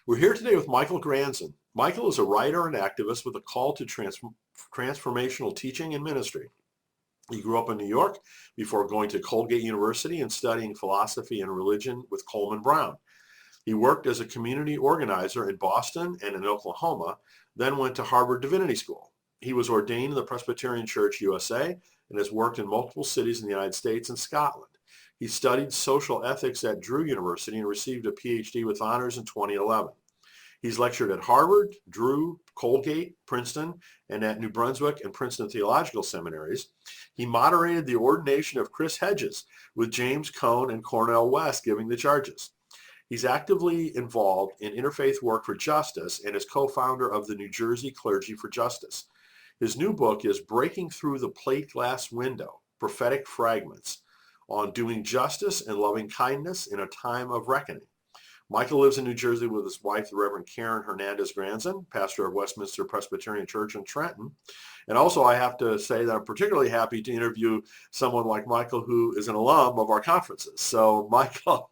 We're here today with Michael Granzen. Michael is a writer and activist with a call to transformational teaching and ministry. He grew up in New York before going to Colgate University and studying philosophy and religion with Coleman Brown. He worked as a community organizer in Boston and in Oklahoma, then went to Harvard Divinity School. He was ordained in the Presbyterian Church USA and has worked in multiple cities in the United States and Scotland. He studied social ethics at Drew University and received a PhD with honors in 2011. He's lectured at Harvard, Drew, Colgate, Princeton, and at New Brunswick and Princeton Theological Seminaries. He moderated the ordination of Chris Hedges, with James Cone and Cornel West giving the charges. He's actively involved in interfaith work for justice and is co-founder of the New Jersey Clergy for Justice. His new book is Breaking Through the Plate Glass Window, Prophetic Fragments, on doing justice and loving kindness in a time of reckoning. Michael lives in New Jersey with his wife, the Reverend Karen Hernandez Granzen, pastor of Westminster Presbyterian Church in Trenton. And also, I have to say that I'm particularly happy to interview someone like Michael, who is an alum of our conferences. So, Michael,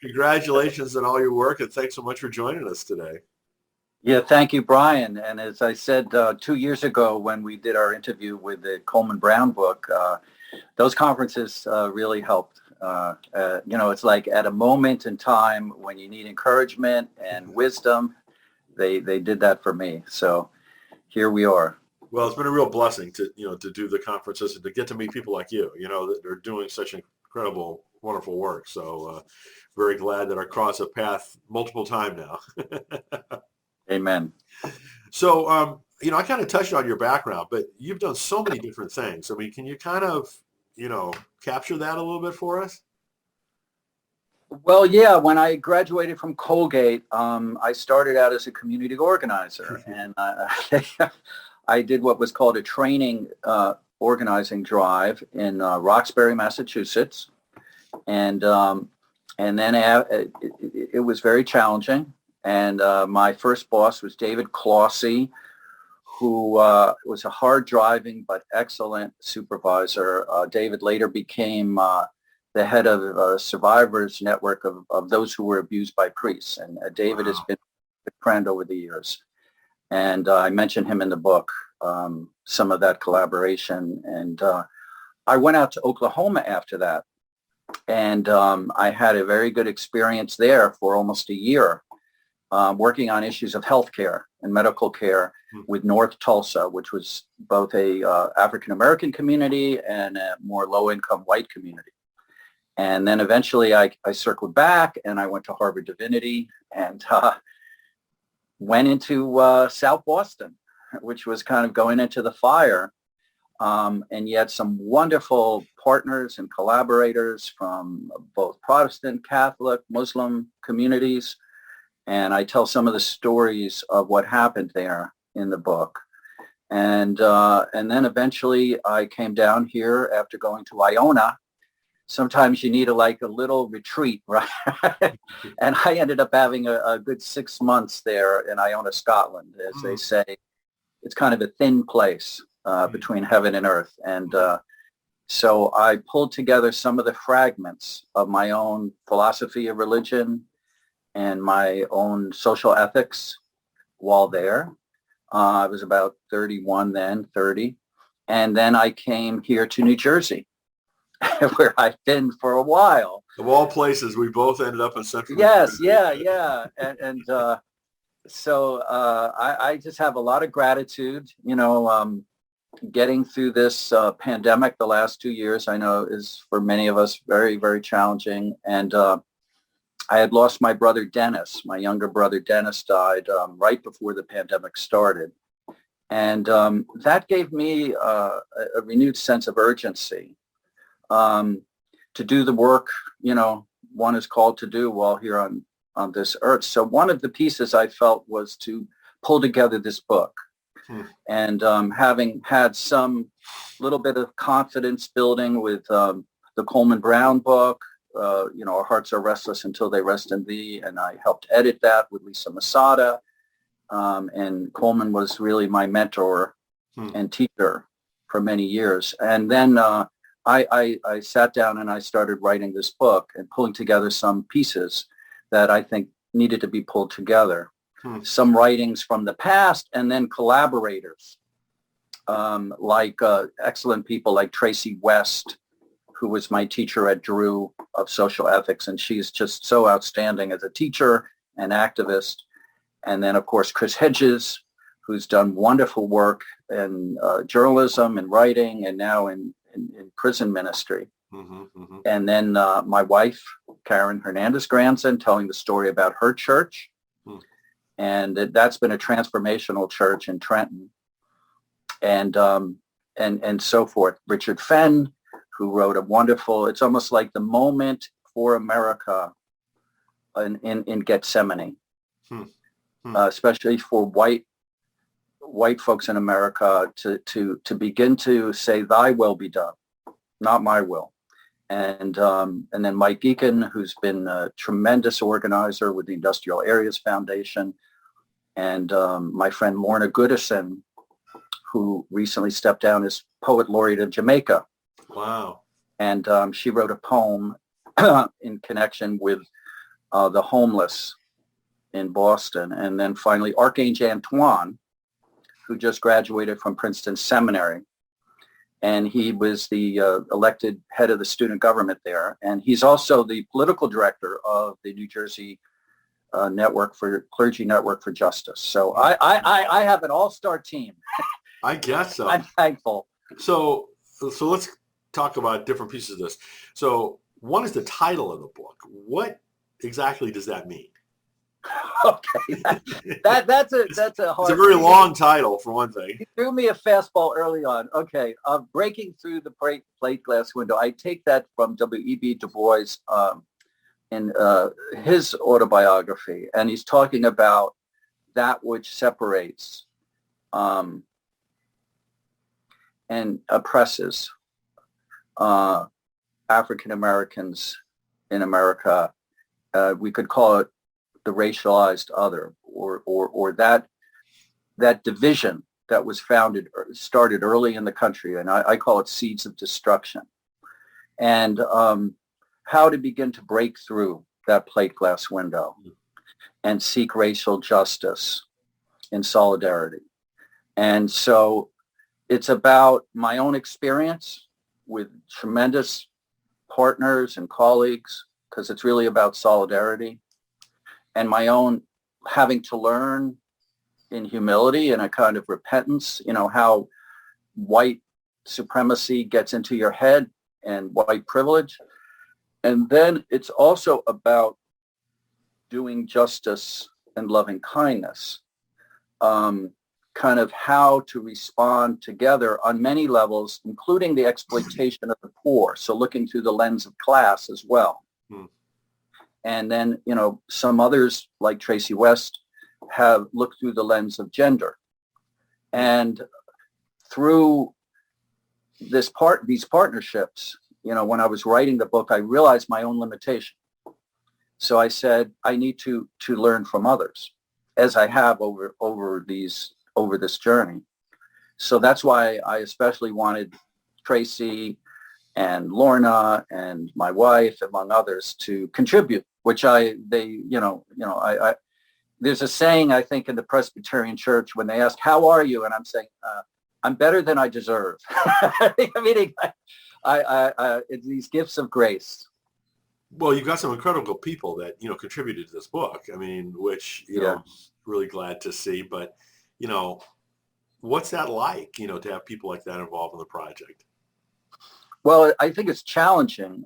congratulations on all your work, and thanks so much for joining us today. Yeah, thank you, Brian. And as I said 2 years ago when we did our interview with the Coleman Brown book, those conferences really helped. It's like at a moment in time when you need encouragement and wisdom, they did that for me. So here we are. Well, it's been a real blessing to do the conferences and to get to meet people like you, that are doing such incredible, wonderful work. So very glad that our cross a path multiple times now. Amen. So, I kind of touched on your background, but you've done so many different things. I mean, can you kind of, capture that a little bit for us? Well, yeah, when I graduated from Colgate, I started out as a community organizer, and I did what was called a training organizing drive in Roxbury, Massachusetts, and then it was very challenging. And my first boss was David Clossie, who was a hard-driving but excellent supervisor. David later became the head of a survivors network of those who were abused by priests. And David has been a friend over the years. And I mentioned him in the book, some of that collaboration. And I went out to Oklahoma after that. And I had a very good experience there for almost a year, working on issues of healthcare and medical care with North Tulsa, which was both a African-American community and a more low-income white community. And then eventually I circled back and I went to Harvard Divinity and went into South Boston, which was kind of going into the fire. And yet some wonderful partners and collaborators from both Protestant, Catholic, Muslim communities. And I tell some of the stories of what happened there in the book. And then eventually I came down here after going to Iona. Sometimes you need a little retreat, right? And I ended up having a good 6 months there in Iona, Scotland. As they say, it's kind of a thin place between heaven and earth. And so I pulled together some of the fragments of my own philosophy of religion and my own social ethics while there. I was about 31 then, 30. And then I came here to New Jersey, where I've been for a while. Of all places, we both ended up in Central. Yes, yeah. And so I just have a lot of gratitude, getting through this pandemic the last 2 years. I know is for many of us very, very challenging. And I had lost my brother Dennis. My younger brother Dennis died right before the pandemic started. And that gave me a renewed sense of urgency to do the work, one is called to do while here on this earth. So one of the pieces I felt was to pull together this book. And having had some little bit of confidence building with the Coleman Brown book, Our Hearts Are Restless Until They Rest in Thee, and I helped edit that with Lisa Masada. And Coleman was really my mentor and teacher for many years. And then I sat down and I started writing this book and pulling together some pieces that I think needed to be pulled together. Hmm. Some writings from the past, and then collaborators, like excellent people like Tracy West, who was my teacher at Drew of social ethics, and she's just so outstanding as a teacher and activist. And then, of course, Chris Hedges, who's done wonderful work in journalism and writing, and now in prison ministry. Mm-hmm, mm-hmm. And then my wife, Karen Hernandez Granzen, telling the story about her church. Hmm. And that's been a transformational church in Trenton. And so forth. Richard Fenn, who wrote a wonderful, it's almost like the moment for America in Gethsemane, especially for white folks in America to begin to say, thy will be done, not my will. And then Mike Geekin, who's been a tremendous organizer with the Industrial Areas Foundation, and my friend Lorna Goodison, who recently stepped down as Poet Laureate of Jamaica. Wow. And she wrote a poem in connection with the homeless in Boston. And then finally, Archangel Antoine, who just graduated from Princeton Seminary. And he was the elected head of the student government there. And he's also the political director of the New Jersey Clergy Network for Justice. So I have an all-star team. I guess so. I'm thankful. So let's talk about different pieces of this. So one is the title of the book. What exactly does that mean? Okay, that's a hard. It's a very long title for one thing. You threw me a fastball early on. Okay, breaking through the plate glass window. I take that from W.E.B. Du Bois in his autobiography, and he's talking about that which separates and oppresses African Americans in America. We could call it the racialized other, or that division that was started early in the country, and I call it seeds of destruction. And how to begin to break through that plate glass window and seek racial justice in solidarity. And so it's about my own experience with tremendous partners and colleagues, because it's really about solidarity, and my own having to learn in humility and a kind of repentance, how white supremacy gets into your head and white privilege. And then it's also about doing justice and loving kindness, kind of how to respond together on many levels, including the exploitation of the poor. So looking through the lens of class as well. And then, some others like Tracy West have looked through the lens of gender. And through these partnerships, when I was writing the book, I realized my own limitation. So I said, I need to learn from others, as I have over this journey. So that's why I especially wanted Tracy and Lorna and my wife, among others, to contribute, which there's a saying, I think, in the Presbyterian Church when they ask, how are you? And I'm saying, I'm better than I deserve. Meaning, it's these gifts of grace. Well, you've got some incredible people that, contributed to this book. I mean, which, really glad to see. But, what's that like, to have people like that involved in the project? Well, I think it's challenging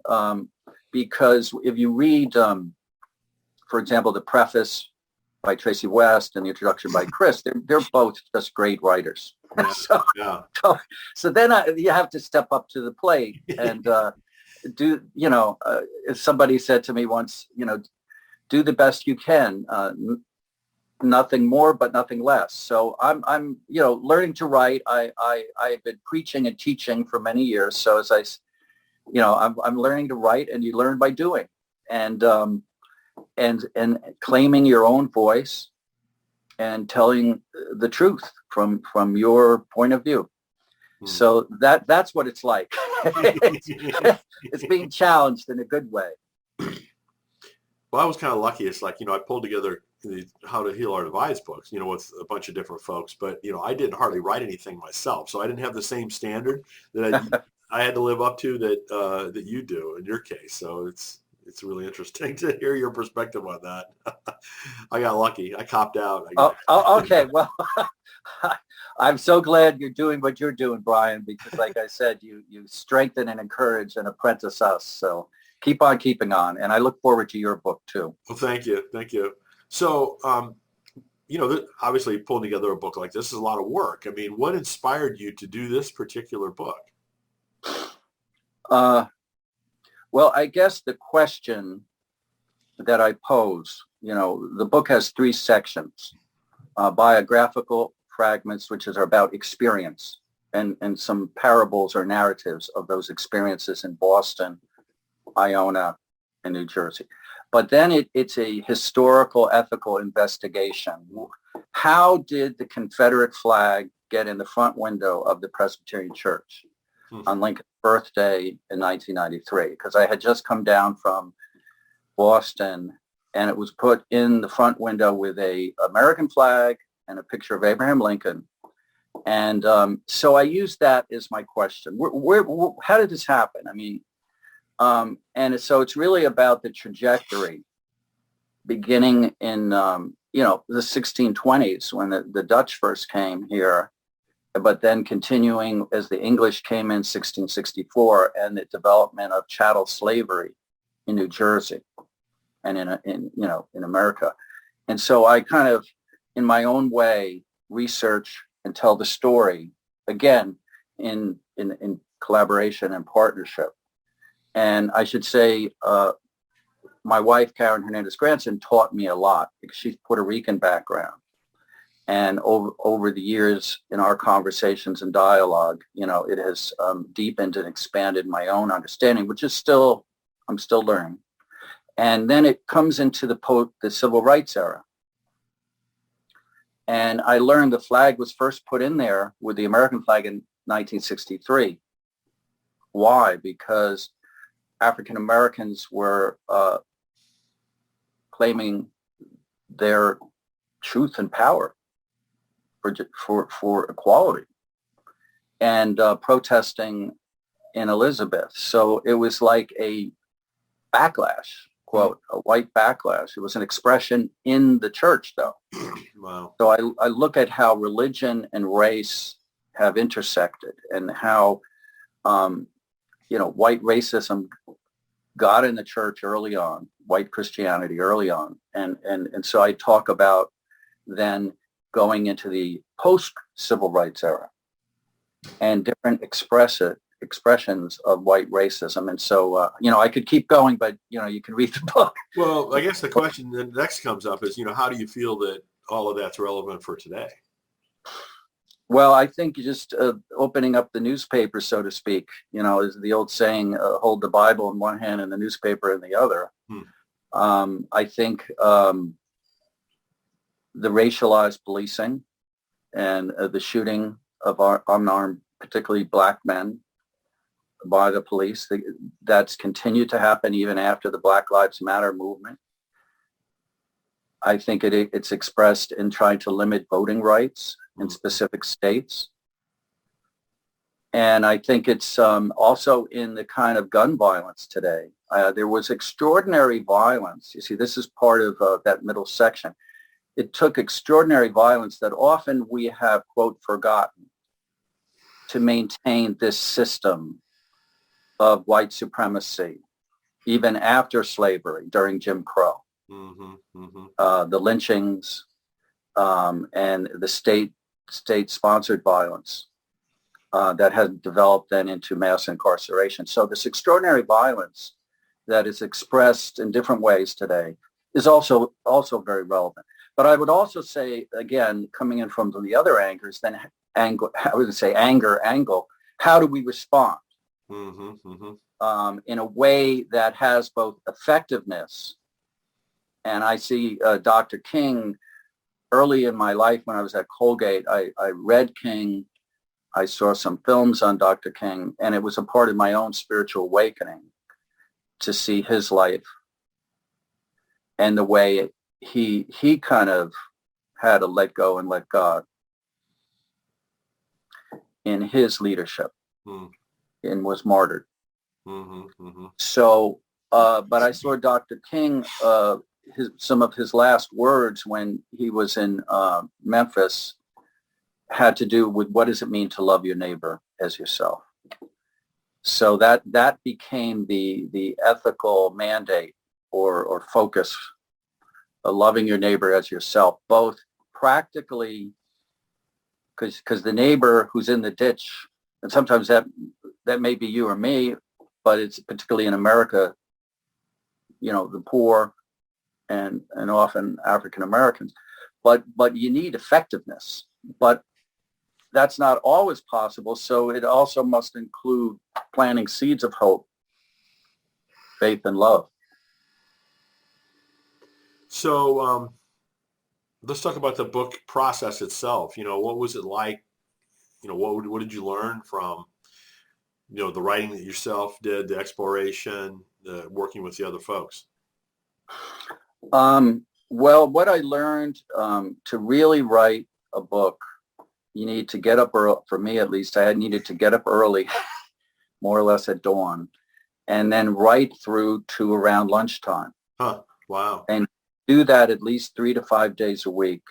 because if you read, for example, the preface by Tracy West and the introduction by Chris, they're both just great writers. Yeah, So then you have to step up to the plate and do, if somebody said to me once, do the best you can, nothing more, but nothing less. So I'm learning to write. I've been preaching and teaching for many years. So as I'm learning to write, and you learn by doing, and claiming your own voice and telling the truth from your point of view. So that's what it's like. It's being challenged in a good way. Well, I was kind of lucky. It's like, I pulled together the How to Heal Our Divides books, with a bunch of different folks, but, I didn't hardly write anything myself. So I didn't have the same standard that I had to live up to that you do in your case. So it's really interesting to hear your perspective on that. I got lucky. I copped out. Okay. Well, I'm so glad you're doing what you're doing, Brian, because like I said, you strengthen and encourage and apprentice us. So keep on keeping on. And I look forward to your book too. Well, thank you. Thank you. So, obviously pulling together a book like this is a lot of work. I mean, what inspired you to do this particular book? Well, I guess the question that I pose, the book has 3 sections, biographical fragments, which is about experience and some parables or narratives of those experiences in Boston, Iona, and New Jersey. But then it's a historical, ethical investigation. How did the Confederate flag get in the front window of the Presbyterian Church on Lincoln's birthday in 1993? Because I had just come down from Boston, and it was put in the front window with a American flag and a picture of Abraham Lincoln. And so I used that as my question. How did this happen? I mean, and so it's really about the trajectory beginning in, the 1620s when the Dutch first came here, but then continuing as the English came in 1664 and the development of chattel slavery in New Jersey and in America. And so I kind of, in my own way, research and tell the story, again, in collaboration and partnership. And I should say, my wife, Karen Hernandez Granzen, taught me a lot because she's Puerto Rican background. And over the years in our conversations and dialogue, it has deepened and expanded my own understanding, which is I'm still learning. And then it comes into the civil rights era. And I learned the flag was first put in there with the American flag in 1963. Why? Because African Americans were claiming their truth and power for equality and protesting in Elizabeth. So it was like a backlash, quote, a white backlash. It was an expression in the church, though. Wow. So I look at how religion and race have intersected and how, white racism got in the church early on, white Christianity early on. And so I talk about then going into the post-civil rights era and different expressions of white racism. And so, I could keep going, but, you can read the book. Well, I guess the question that next comes up is, how do you feel that all of that's relevant for today? Well, I think just opening up the newspaper, so to speak, is the old saying, hold the Bible in one hand and the newspaper in the other. I think the racialized policing and the shooting of unarmed, particularly black men by the police, that's continued to happen even after the Black Lives Matter movement. I think it's expressed in trying to limit voting rights in specific states. And I think it's also in the kind of gun violence today. There was extraordinary violence. You see, this is part of that middle section. It took extraordinary violence that often we have, quote, forgotten to maintain this system of white supremacy, even after slavery, during Jim Crow. The lynchings and the state-sponsored violence that has developed then into mass incarceration. So this extraordinary violence that is expressed in different ways today is also very relevant. But I would also say, again, coming in from the other angles, then anger, how do we respond in a way that has both effectiveness? And I see Dr. King early in my life when I was at Colgate, I read King. I saw some films on Dr. King, and it was a part of my own spiritual awakening to see his life and the way he kind of had to let go and let God in his leadership, and was martyred. So, but I saw Dr. King, some of his last words when he was in Memphis had to do with what does it mean to love your neighbor as yourself. So that became the ethical mandate or focus of loving your neighbor as yourself, both practically, because the neighbor who's in the ditch, and sometimes that may be you or me, but it's particularly in America, the poor and often African Americans, but you need effectiveness, but that's not always possible. So it also must include planting seeds of hope, faith, and love. So let's talk about the book process itself. What was it like? What did you learn from, the writing that yourself did, the exploration, the working with the other folks? Well, what I learned, to really write a book, you need to get up early. For me, at least, I needed to get up early, more or less at dawn, and then write through to around lunchtime. Huh. Wow. And do that at least 3 to 5 days a week.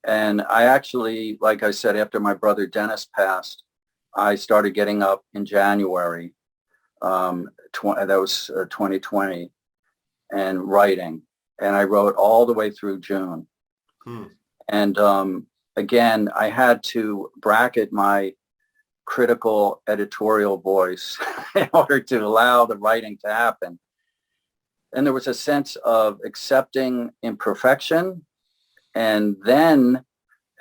And I actually, like I said, after my brother Dennis passed, I started getting up in January, that was 2020, and writing. And I wrote all the way through June. And again, I had to bracket my critical editorial voice in order to allow the writing to happen. And there was a sense of accepting imperfection, and then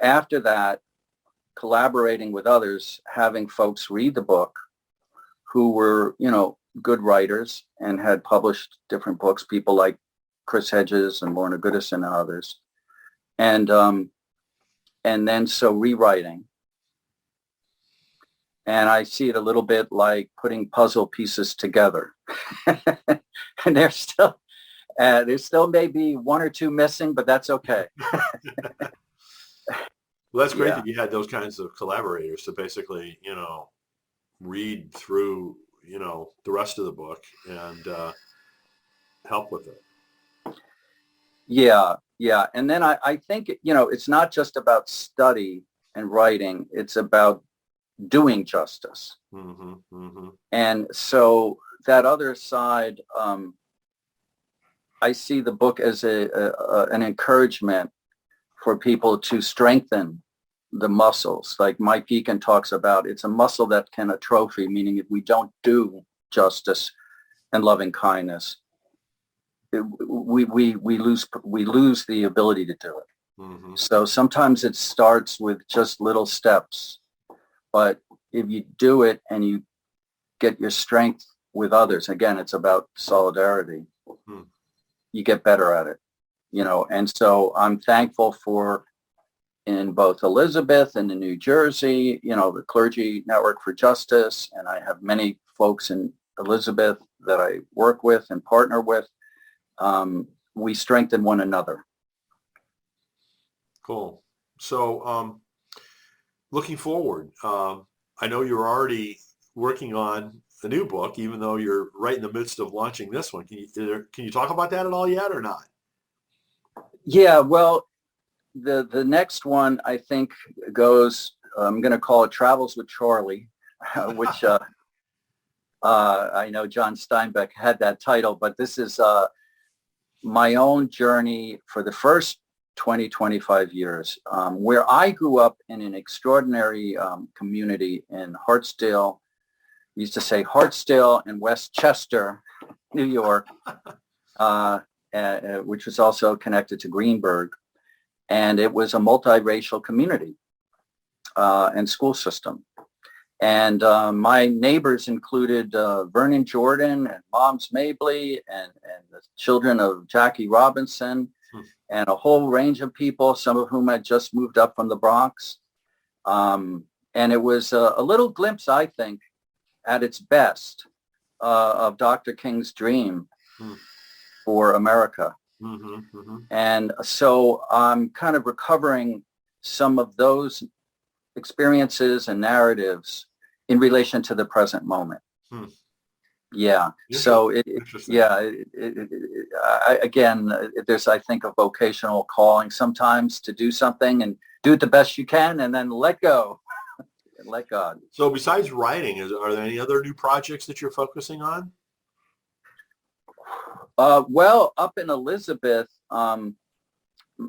after that, collaborating with others, having folks read the book who were, good writers and had published different books, people like Chris Hedges and Lorna Goodison and others. And then so rewriting. And I see it a little bit like putting puzzle pieces together. And there still may be 1 or 2 missing, but that's okay. Well, that's great that you had those kinds of collaborators to basically, read through, the rest of the book and help with it. Yeah. And then I think, it's not just about study and writing. It's about doing justice. And so that other side, I see the book as an encouragement for people to strengthen the muscles. Like Mike Eakin talks about, it's a muscle that can atrophy, meaning if we don't do justice and loving kindness, we lose the ability to do it. So sometimes it starts with just little steps, but if you do it and you get your strength with others, again, it's about solidarity. You get better at it, and so I'm thankful for, in both Elizabeth and in New Jersey, the Clergy Network for Justice, and I have many folks in Elizabeth that I work with and partner with. We strengthen one another. Cool. So looking forward, I know you're already working on the new book, even though you're right in the midst of launching this one. Can you talk about that at all yet or not? Yeah, well, the next one I think goes, I'm going to call it Travels with Charlie, which I know John Steinbeck had that title, but this is my own journey for the first 20, 25 years, where I grew up in an extraordinary community in Hartsdale. We used to say Hartsdale and Westchester, New York, which was also connected to Greenburgh. And it was a multiracial community and school system. And my neighbors included Vernon Jordan and Moms Mabley and the children of Jackie Robinson and a whole range of people, some of whom had just moved up from the Bronx. And it was a little glimpse, I think, at its best, of Dr. King's dream for America. Mm-hmm, mm-hmm. And so I'm kind of recovering some of those experiences and narratives in relation to the present moment. Hmm. Yeah. So again, there's, I think, a vocational calling sometimes to do something and do it the best you can, and then let go and let God. So besides writing, are there any other new projects that you're focusing on? Well, up in Elizabeth,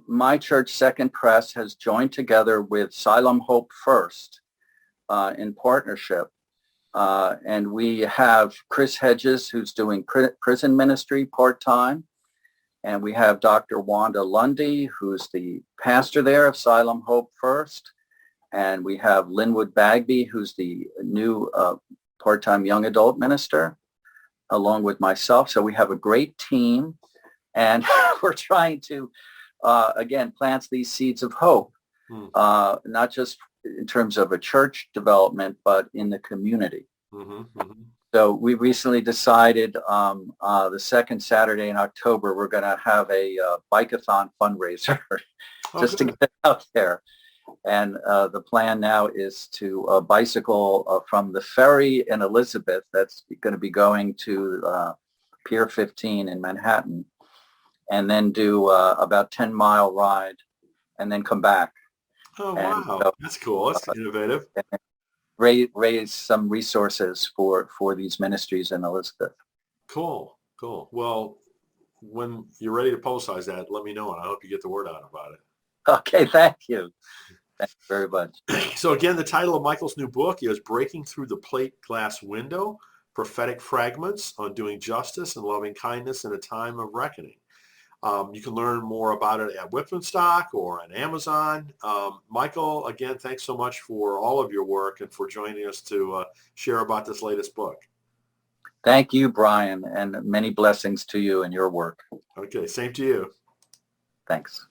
my church, Second Press, has joined together with Siloam Hope First in partnership. And we have Chris Hedges, who's doing prison ministry part-time. And we have Dr. Wanda Lundy, who's the pastor there of Siloam Hope First. And we have Linwood Bagby, who's the new part-time young adult minister, along with myself. So we have a great team. And we're trying to, again, plant these seeds of hope, not just in terms of a church development, but in the community. Mm-hmm, mm-hmm. So we recently decided the second Saturday in October, we're going to have a bike-a-thon fundraiser just to get it out there. And the plan now is to bicycle from the ferry in Elizabeth, that's going to be going to Pier 15 in Manhattan, and then do about 10-mile ride and then come back. Oh, wow. So, that's cool. That's innovative. Raise some resources for these ministries in Elizabeth. Cool. Well, when you're ready to publicize that, let me know, and I hope you get the word out about it. Okay, thank you. Thank you very much. So again, the title of Michael's new book is Breaking Through the Plate Glass Window, Prophetic Fragments on Doing Justice and Loving Kindness in a Time of Reckoning. You can learn more about it at Whitman-Stock or on Amazon. Michael, again, thanks so much for all of your work and for joining us to share about this latest book. Thank you, Brian, and many blessings to you and your work. Okay, same to you. Thanks.